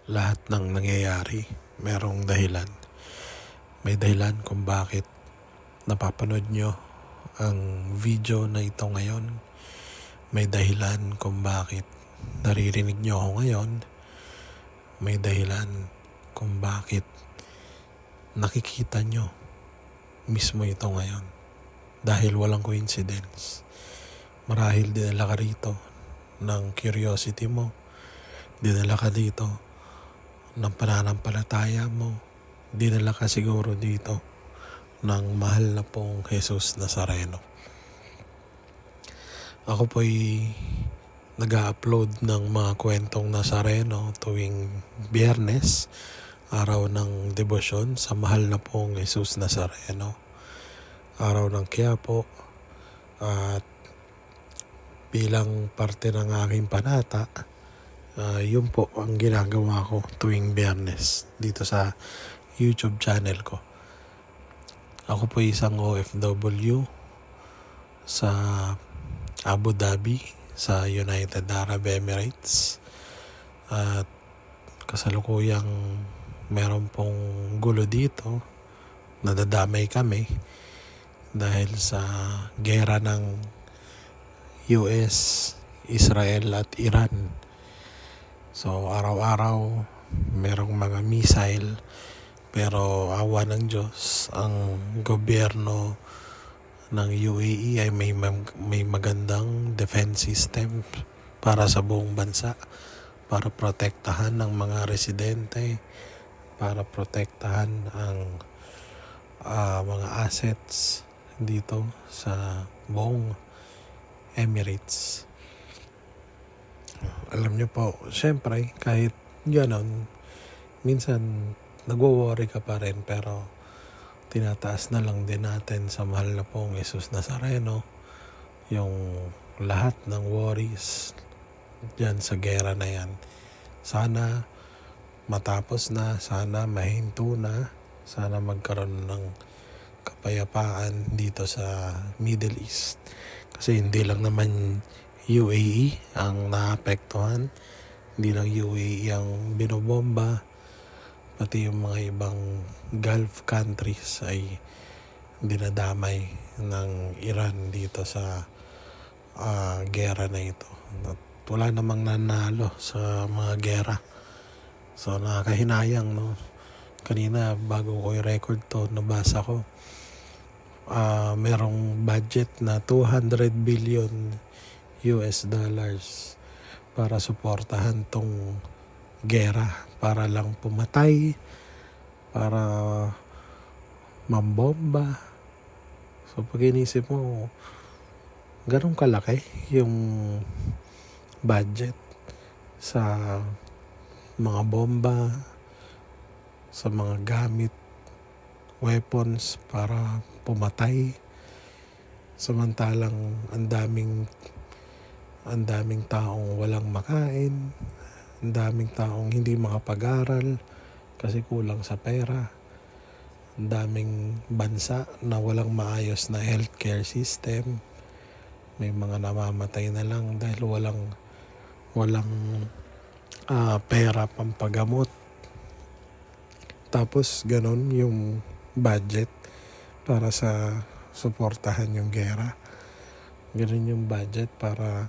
Lahat ng nangyayari, merong dahilan. May dahilan kung bakit napapanood nyo ang video na ito ngayon. May dahilan kung bakit naririnig nyo ako ngayon. May dahilan kung bakit nakikita nyo mismo ito ngayon. Dahil walang coincidence. Marahil dinala ka rito ng curiosity mo. Dinala ka dito ng pananampalataya mo. Dinala ka siguro dito ng mahal na pong Jesus Nazareno. Ako po'y nag-upload ng mga kwentong Nazareno tuwing Biyernes, araw ng debosyon sa mahal na pong Jesus Nazareno, araw ng Quiapo, at bilang parte ng aking panata, yun po ang ginagawa ko tuwing Biyernes dito sa YouTube channel ko. Ako po isang OFW sa Abu Dhabi sa United Arab Emirates, at kasalukuyang meron pong gulo dito. Nadadamay kami dahil sa gera ng US, Israel at Iran. So araw-araw merong mga missile, pero awa ng Diyos, ang gobyerno ng UAE ay may magandang defense system para sa buong bansa, para protektahan ng mga residente, para protektahan ang mga assets dito sa buong Emirates. Alam nyo po, syempre kahit ganon, minsan nagwo-worry ka pa rin, pero tinataas na lang din natin sa mahal na pong Jesus Nazareno yung lahat ng worries dyan sa gera na yan. Sana matapos na, sana mahinto na, sana magkaroon ng kapayapaan dito sa Middle East. Kasi hindi lang naman UAE ang naapektuhan, hindi lang UAE ang binobomba, pati yung mga ibang Gulf countries ay dinadamay ng Iran dito sa gera na ito. At wala namang nanalo sa mga gera. So nakakahinayang, no? Kanina bago ko i-record to, nabasa ko merong budget na 200 billion US dollars para suportahan tong gera, para lang pumatay, para mambomba. So pag inisip mo, ganun kalaki yung budget sa mga bomba, sa mga gamit, weapons para pumatay, samantalang ang daming taong walang makain, ang daming taong hindi makapag-aral kasi kulang sa pera, ang daming bansa na walang maayos na healthcare system, may mga namamatay na lang dahil walang pera pampagamot. Tapos ganon yung budget para sa suportahan yung gera. Ganon yung budget para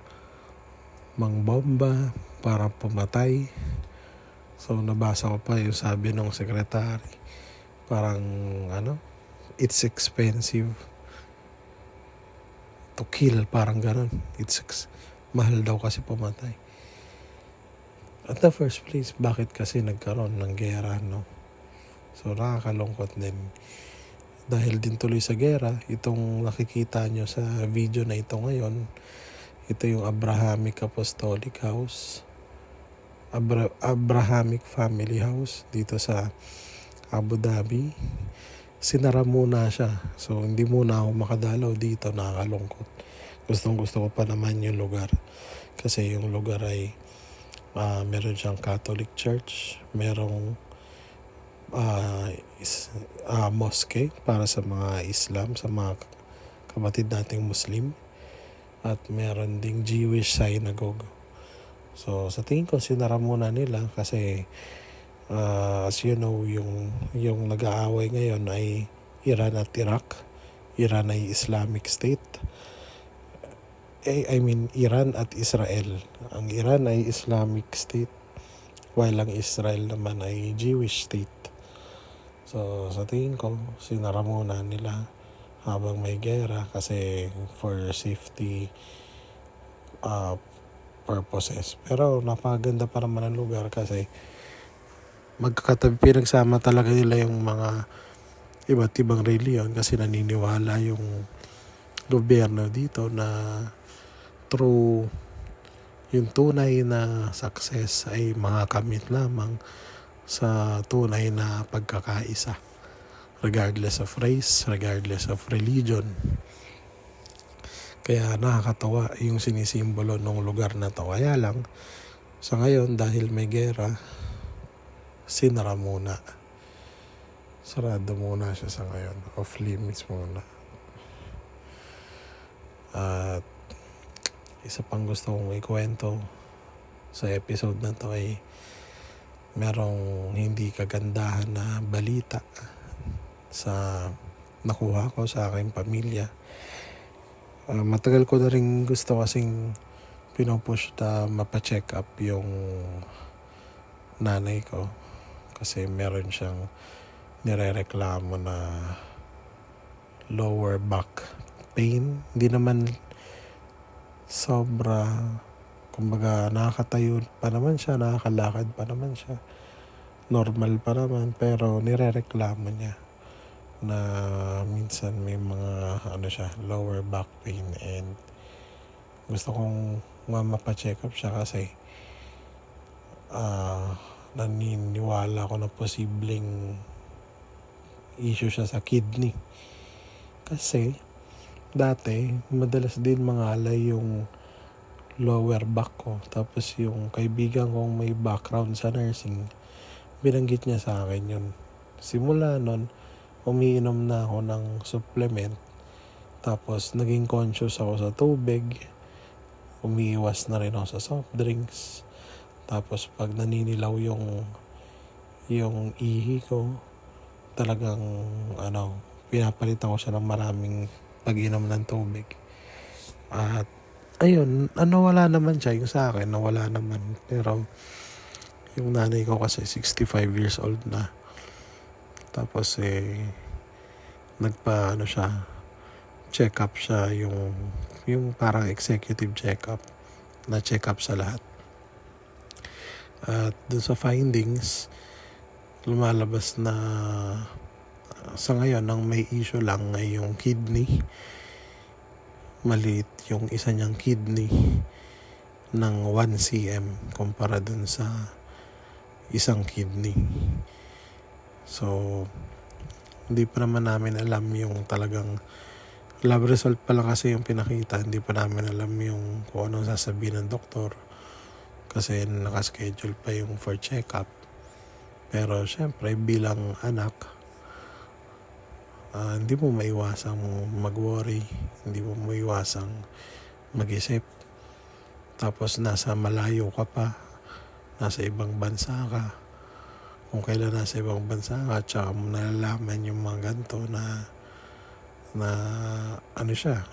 mangbomba, para pumatay. So nabasa ko pa yung sabi ng secretary, parang it's expensive to kill, parang ganon. Mahal daw kasi pumatay. At the first place, bakit kasi nagkaroon ng gera, no? So nakakalungkot din. Dahil din tuloy sa gera, itong nakikita nyo sa video na ito ngayon, ito yung Abrahamic Apostolic House, Abrahamic Family House dito sa Abu Dhabi. Sinara muna siya. So hindi muna ako makadalaw dito, nakakalungkot. Gustong-gusto ko pa naman yung lugar. Kasi yung lugar ay meron siyang Catholic Church, merong mosque para sa mga Islam, sa mga kapatid nating Muslim, at meron ding Jewish synagogue. So sa tingin ko sinara muna nila kasi As you know, yung nag-aaway ngayon ay Iran at Iraq. Iran ay Islamic State. Iran at Israel. Ang Iran ay Islamic State, while ang Israel naman ay Jewish State. So, sa tingin ko, sinara muna nila habang may gera kasi for safety purposes. Pero napakaganda pa naman ang lugar kasi magkakatabi, pinagsama talaga nila yung mga iba't ibang reliyon kasi naniniwala yung gobyerno dito na through yung tunay na success ay makakamit lamang sa tunay na pagkakaisa, regardless of race, regardless of religion. Kaya nakakatawa yung sinisimbolo ng lugar na to. Kaya lang, sa ngayon dahil may gera, sinara muna. Sarado muna siya sa ngayon. Off limits muna. At isa pang gusto kong ikwento sa episode na to ay merong hindi kagandahan na balita sa nakuha ko sa aking pamilya. Matagal ko na rin gusto kasing pinupush na mapacheck up yung nanay ko kasi meron siyang nirereklamo na lower back pain. Hindi naman sobra, kumbaga nakakatayo pa naman siya, nakakalakad pa naman siya, normal pa naman, pero nirereklamo niya na minsan may mga lower back pain, and gusto kong mapacheck up siya kasi naniniwala ko na posibleng issue siya sa kidney. Kasi dati madalas din mangalay yung lower back ko, tapos yung kaibigan kong may background sa nursing binanggit niya sa akin yun. Simula nun umiinom na ako ng supplement, tapos naging conscious ako sa tubig, umiiwas na rin ako sa soft drinks, tapos pag naninilaw yung ihi ko, talagang pinapalitan ko siya ng maraming pag-inom ng tubig. At ayun, wala naman siya. Yung sa akin, nawala naman. Pero yung nanay ko kasi 65 years old na. Tapos check up siya, yung parang executive check up, na check up sa lahat. At dun sa findings, lumalabas na sa ngayon ang may issue lang ay yung kidney. Maliit yung isa niyang kidney ng 1 cm kumpara dun sa isang kidney. So hindi pa naman namin alam yung talagang lab result pa lang kasi yung pinakita. Hindi pa namin alam yung kung anong sasabihin ng doktor kasi nakaschedule pa yung for check-up. Pero syempre bilang anak, hindi mo maiwasang mag-worry, hindi mo maiwasang mag-isip. Tapos nasa malayo ka pa, nasa ibang bansa ka. Kung kailan nasa ibang bansa ka, tsaka mo nalalaman yung mga ganito na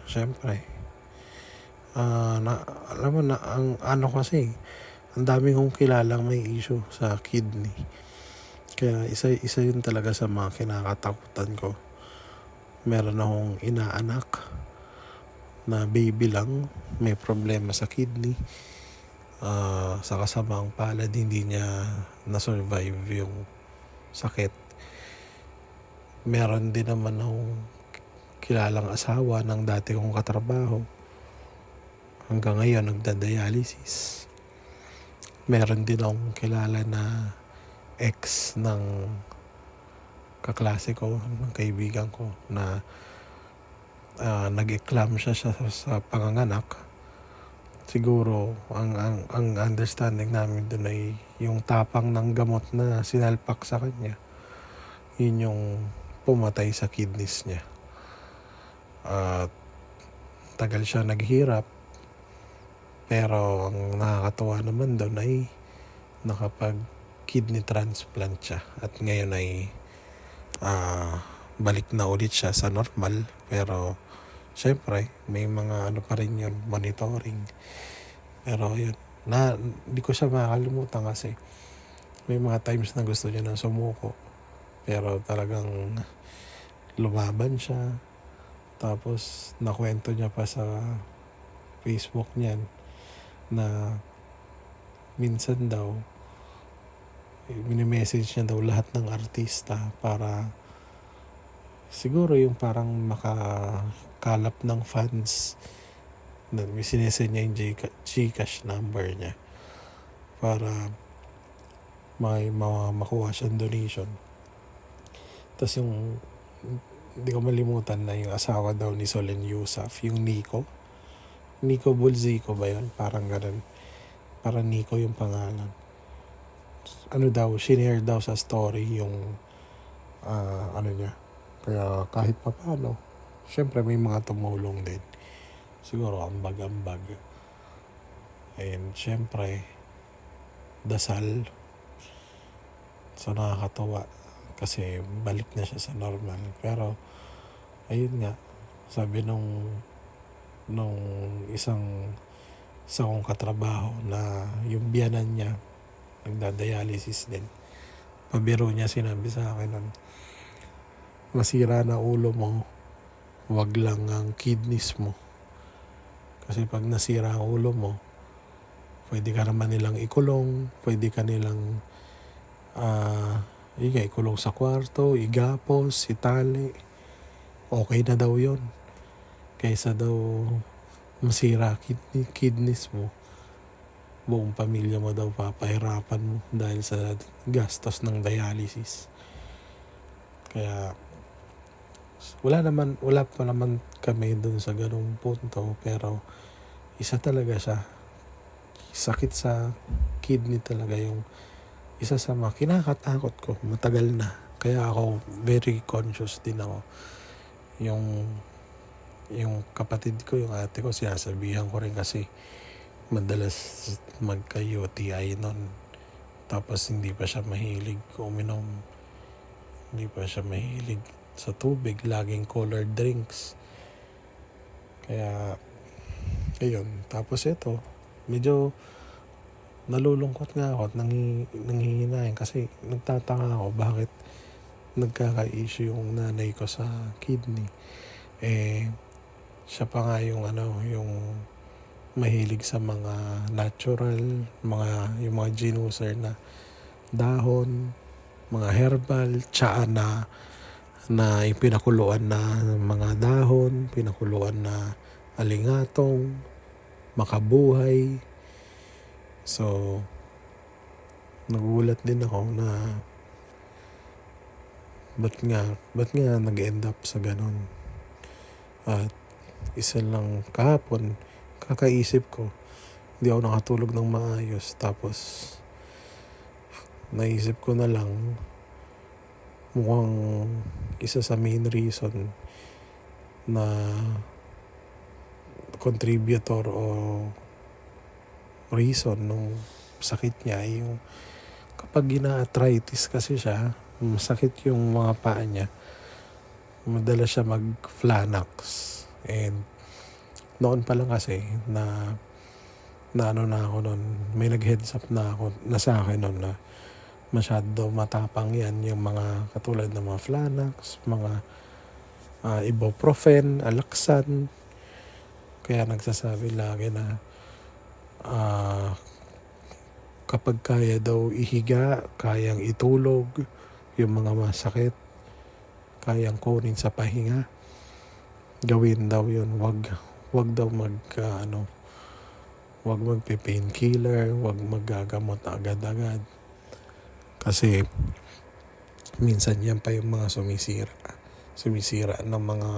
syempre. Alam mo na, ang kasi, ang daming kong kilalang may issue sa kidney. Kaya isa yun talaga sa mga kinakatakutan ko. Meron akong inaanak na baby lang, may problema sa kidney. Sa kasamang palad, hindi niya na-survive yung sakit. Meron din naman akong kilalang asawa ng dati kong katrabaho. Hanggang ngayon, nagda-dialysis. Meron din akong kilala na ex ng kaklase ko, ng kaibigan ko, na nag-eclam siya sa panganganak. Siguro ang understanding namin doon ay yung tapang ng gamot na sinalpak sa kanya, yun yung pumatay sa kidneys niya. Tagal siya naghirap, pero ang nakakatuwa naman doon ay kidney transplant siya at ngayon ay balik na ulit siya sa normal, pero syempre may mga ano pa rin yun, monitoring. Pero yun, hindi ko siya makakalimutan kasi may mga times na gusto niya na sumuko, pero talagang lumaban siya. Tapos nakwento niya pa sa Facebook niyan na minsan daw mini-message niya daw lahat ng artista para siguro yung parang makakalap ng fans, na sinesend niya yung Gcash number niya para may makuha siyang donation. Tapos yung hindi ko malimutan na yung asawa daw ni Solen Yusuf, yung Nico Bulzico ba yun? Parang ganun. Parang Nico yung pangalan. Ano daw, shinare daw sa story yung ano niya. Kaya kahit pa paano, syempre may mga tumulong din. Siguro ambag-ambag. And syempre, dasal. So nakakatawa kasi balik na siya sa normal. Pero ayun nga, sabi nung isang kong katrabaho na yung biyanan niya nagda-dialysis din. Pabiro niya, sinabi sa akin nun, masira na ulo mo, wag lang ang kidneys mo. Kasi pag nasira ang ulo mo, pwede ka naman nilang ikulong, pwede ka nilang ikulong sa kwarto, igapos, itali. Okay na daw yun. Kaysa daw masira kidneys mo, buong pamilya mo daw papahirapan mo dahil sa gastos ng dialysis. Kaya wala pa naman kami dun sa ganung punto, pero isa talaga siya. Sakit sa kidney talaga yung isa sa mga kinakatakot ko, matagal na. Kaya ako very conscious din ako. Yung kapatid ko, yung ate ko, sinasabihan ko rin kasi madalas magka-UTI nun. Tapos hindi pa siya mahilig uminom. Hindi pa siya mahilig sa tubig. Laging colored drinks. Kaya, ayun. Tapos ito, medyo nalulungkot nga ako at nanghihinayin kasi nagtataka ako bakit nagkaka-issue yung nanay ko sa kidney. Siya pa nga yung mahilig sa mga natural, yung mga ginuser na dahon, mga herbal, tsaa na ipinakuluan na mga dahon, pinakuluan na alingatong, makabuhay. So, nagulat din ako na ba't nga nag-end up sa ganun. At isa lang kahapon, kakaisip ko, hindi ako nakatulog ng maayos. Tapos, naisip ko na lang, mukhang isa sa main reason na contributor o reason nung sakit niya ay yung kapag gina-arthritis kasi siya, masakit yung mga paa niya, madalas siya mag-flanax. And noon pa lang kasi na ano na ako noon, may nag-heads up na sa akin noon na masyado matapang yan, yung mga katulad ng mga flanax, mga ibuprofen, alaksan. Kaya nagsasabi lagi na kapag kaya daw ihiga, kayang itulog, yung mga masakit, kayang kunin sa pahinga, gawin daw yun. Wag daw wag magpe-painkiller, wag maggagamot agad-agad. Kasi minsan yan pa yung mga sumisira ng mga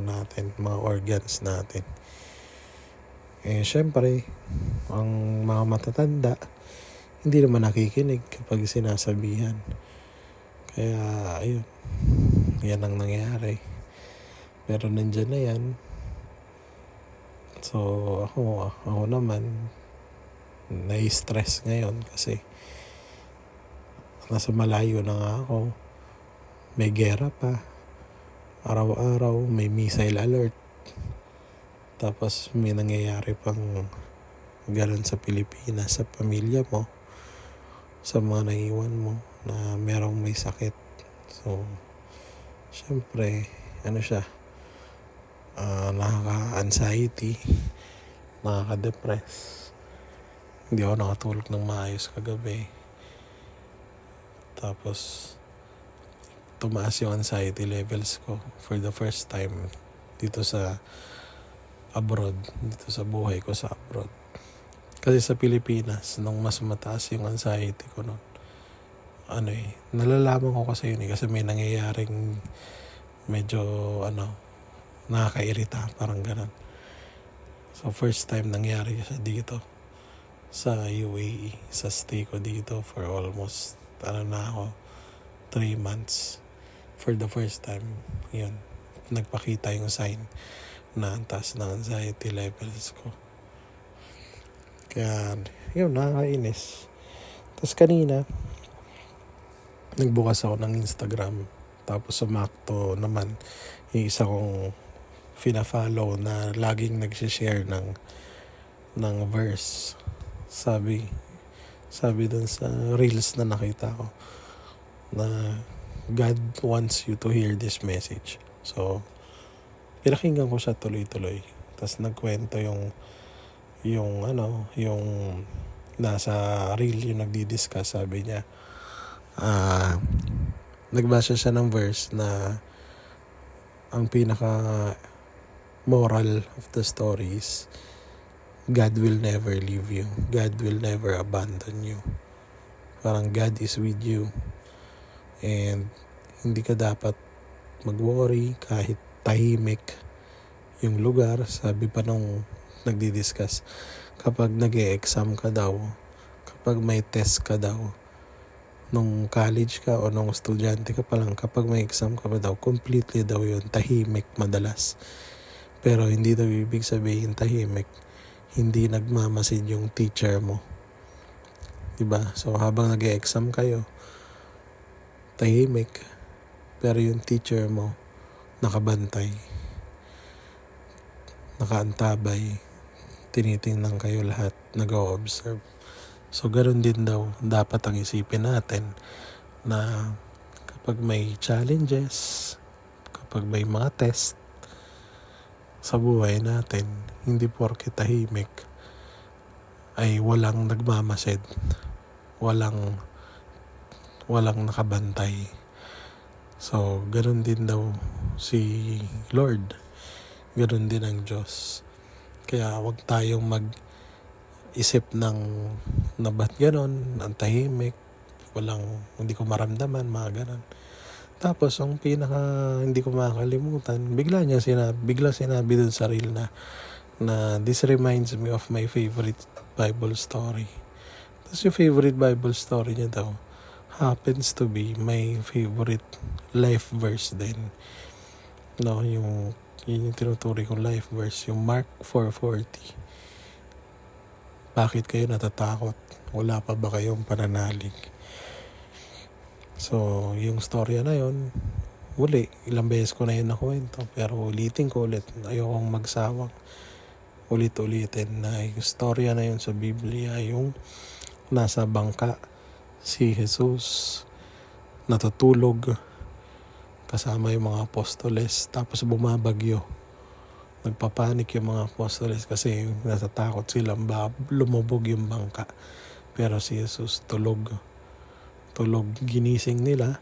natin, mga organs natin. Syempre, ang mga matatanda hindi naman nakikinig kapag sinasabihan. Kaya ayun, yan ang nangyari. Pero nandyan na yan. So ako naman nai-stress ngayon kasi nasa malayo na nga ako, may gera pa, araw-araw may missile alert, tapos may nangyayari pang ganun sa Pilipinas, sa pamilya mo, sa mga naiwan mo na merong may sakit. So, syempre, nakaka-anxiety, nakaka-depress. Hindi ako nakatulog ng maayos kagabi. Tapos, tumaas yung anxiety levels ko for the first time dito sa abroad, dito sa buhay ko sa abroad. Kasi sa Pilipinas, nung mas mataas yung anxiety ko nun, nalalaman ko kasi yun kasi may nangyayaring medyo nakakairita, parang ganun. So first time nangyari siya dito sa UAE, sa stay ko dito for almost 3 months. For the first time, yun, nagpakita yung sign na ang taas ng anxiety levels ko. Kaya, yun, nakakainis. Tapos kanina, nagbukas ako ng Instagram. Tapos sumakto naman yung isa kong fina-follow na laging nagsishare ng verse. Sabi dun sa reels na nakita ko na God wants you to hear this message. So, pinakinggan ko siya tuloy-tuloy. Tapos nagkwento yung nasa reel yung nagdi-discuss, sabi niya, nagbasa siya ng verse na ang pinaka moral of the story is God will never leave you. God will never abandon you. Parang God is with you. And hindi ka dapat mag-worry kahit tahimik yung lugar. Sabi pa nung nagdi-discuss, kapag nag-e-exam ka daw, kapag may test ka daw, nung college ka o nung estudyante ka pa lang, kapag may exam ka pa daw, completely daw yun, tahimik madalas. Pero hindi daw ibig sabihin tahimik, hindi nagmamasid yung teacher mo. Diba? So habang nag-e-exam kayo, tahimik, pero yung teacher mo nakabantay, nakaantabay, tinitingnan kayo lahat, nag-o-observe. So ganoon din daw dapat ang isipin natin na kapag may challenges, kapag may mga test sa buhay natin, hindi porke tahimik ay walang nagmamasid, walang nakabantay. So ganoon din daw si Lord, ganoon din ang Diyos. Kaya wag tayong mag-isip na ba't ganon, ang tahimik, hindi ko maramdaman, mga ganon. Tapos ang hindi ko makakalimutan, bigla sinabi dun sa reel na this reminds me of my favorite Bible story. Tapos yung favorite Bible story niya daw happens to be my favorite life verse din. No, yun yung tinuturi kong life verse, yung Mark 4:40. Bakit kayo natatakot? Wala pa ba kayong pananalig? So, yung storya na yun, ilang beses ko na yun nakwento, pero ulitin ko ulit. Ayokong magsawang ulit-ulitin na yung storya na yun sa Biblia, yung nasa bangka si Jesus, natutulog kasama yung mga apostoles, tapos bumabagyo. Nagpapanik yung mga apostoles kasi natatakot silang lumubog yung bangka. Pero si Jesus tulog, ginising nila.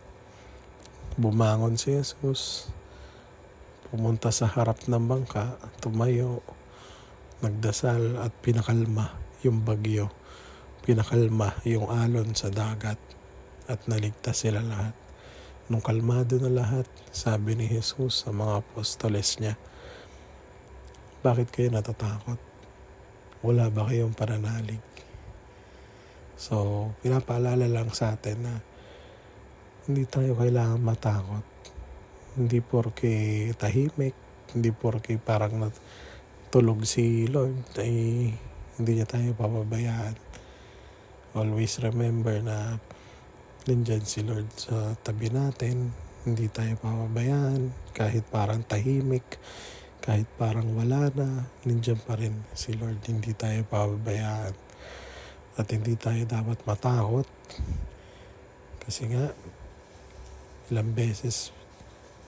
Bumangon si Jesus, pumunta sa harap ng bangka, tumayo, nagdasal at pinakalma yung bagyo, pinakalma yung alon sa dagat, at naligtas sila lahat. Nung kalmado na lahat, sabi ni Jesus sa mga apostoles niya, bakit kayo natatakot? Wala ba kayong pananalig? So, pinapaalala lang sa atin na hindi tayo kailangan matakot. Hindi porke tahimik, hindi porke parang natulog si Lord, ay hindi niya tayo papabayaan. Always remember na nandyan si Lord sa tabi natin. Hindi tayo papabayaan kahit parang tahimik, kahit parang wala na, nandyan pa rin si Lord. Hindi tayo papabayaan. At hindi tayo dapat matakot kasi nga ilang beses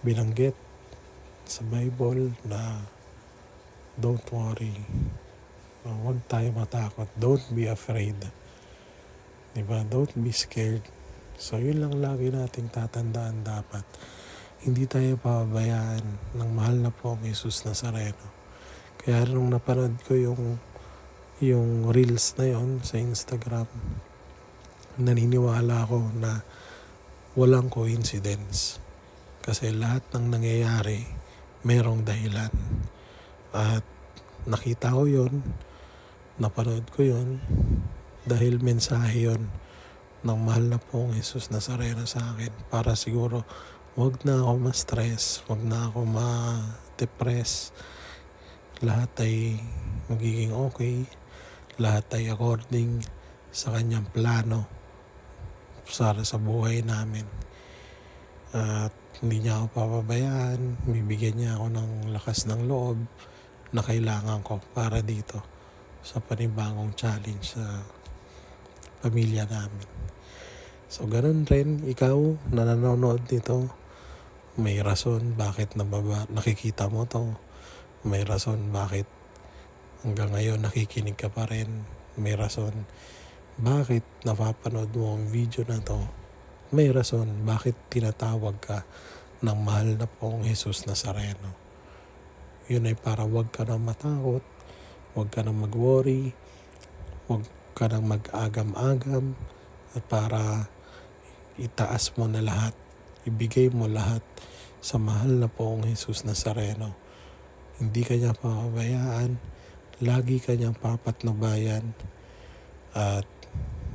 binanggit sa Bible na don't worry. Huwag tayo matakot. Don't be afraid. Diba? Don't be scared. So, yun lang lagi nating tatandaan dapat. Hindi tayo pababayaan ng mahal na pong Jesus Nazareno. Kaya nung napanood ko yung reels na yon sa Instagram, naniniwala ako na walang coincidence. Kasi lahat ng nangyayari, merong dahilan. At nakita ko yon, napanood ko yon, dahil mensahe yon ng mahal na pong Jesus Nazareno sa akin para siguro wag na ako ma-stress, wag na ako ma-depress. Lahat ay magiging okay. Lahat ay according sa kanyang plano para sa buhay namin. At hindi niya ako papabayaan. Bibigyan niya ako ng lakas ng loob na kailangan ko para dito sa panibagong challenge sa pamilya namin. So, ganun rin, ikaw na nanonood nito, may rason bakit nakikita mo to. May rason bakit hanggang ngayon nakikinig ka pa rin. May rason bakit napapanood mo ang video na to. May rason bakit tinatawag ka ng mahal na pong Jesus Nazareno. Yun ay para wag ka nang matakot, wag ka nang mag-worry, wag ka nang mag-agam-agam, at para itaas mo na lahat, ibigay mo lahat sa mahal na pong Jesus Nazareno. Hindi ka niya papabayaan, lagi ka niyang papatnubayan, at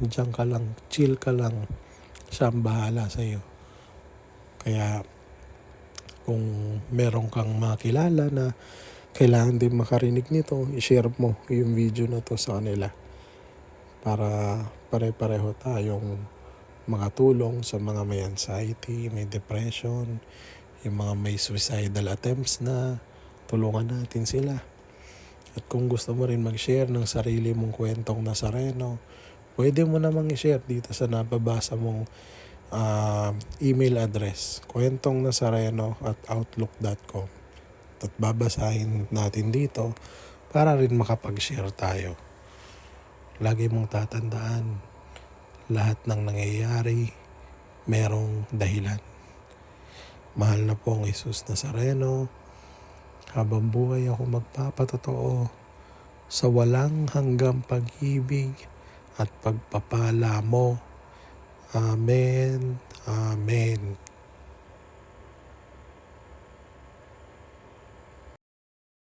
diyan ka lang, chill ka lang, siya ang bahala sa iyo. Kaya kung meron kang makilala na kailangan din makarinig nito, i-share mo yung video na to sa kanila para pare-pareho tayong makatulong sa mga may anxiety, may depression, yung mga may suicidal attempts na tulungan natin sila. At kung gusto mo rin mag-share ng sarili mong kwentong Nazareno, pwede mo namang i-share dito sa nababasa mong email address, kwentongnazareno@outlook.com, at babasahin natin dito para rin makapag-share tayo. Lagi mong tatandaan, lahat ng nangyayari, merong dahilan. Mahal na pong Jesus Nazareno, habang buhay ako magpapatotoo sa walang hanggang pag-ibig at pagpapala mo. Amen. Amen.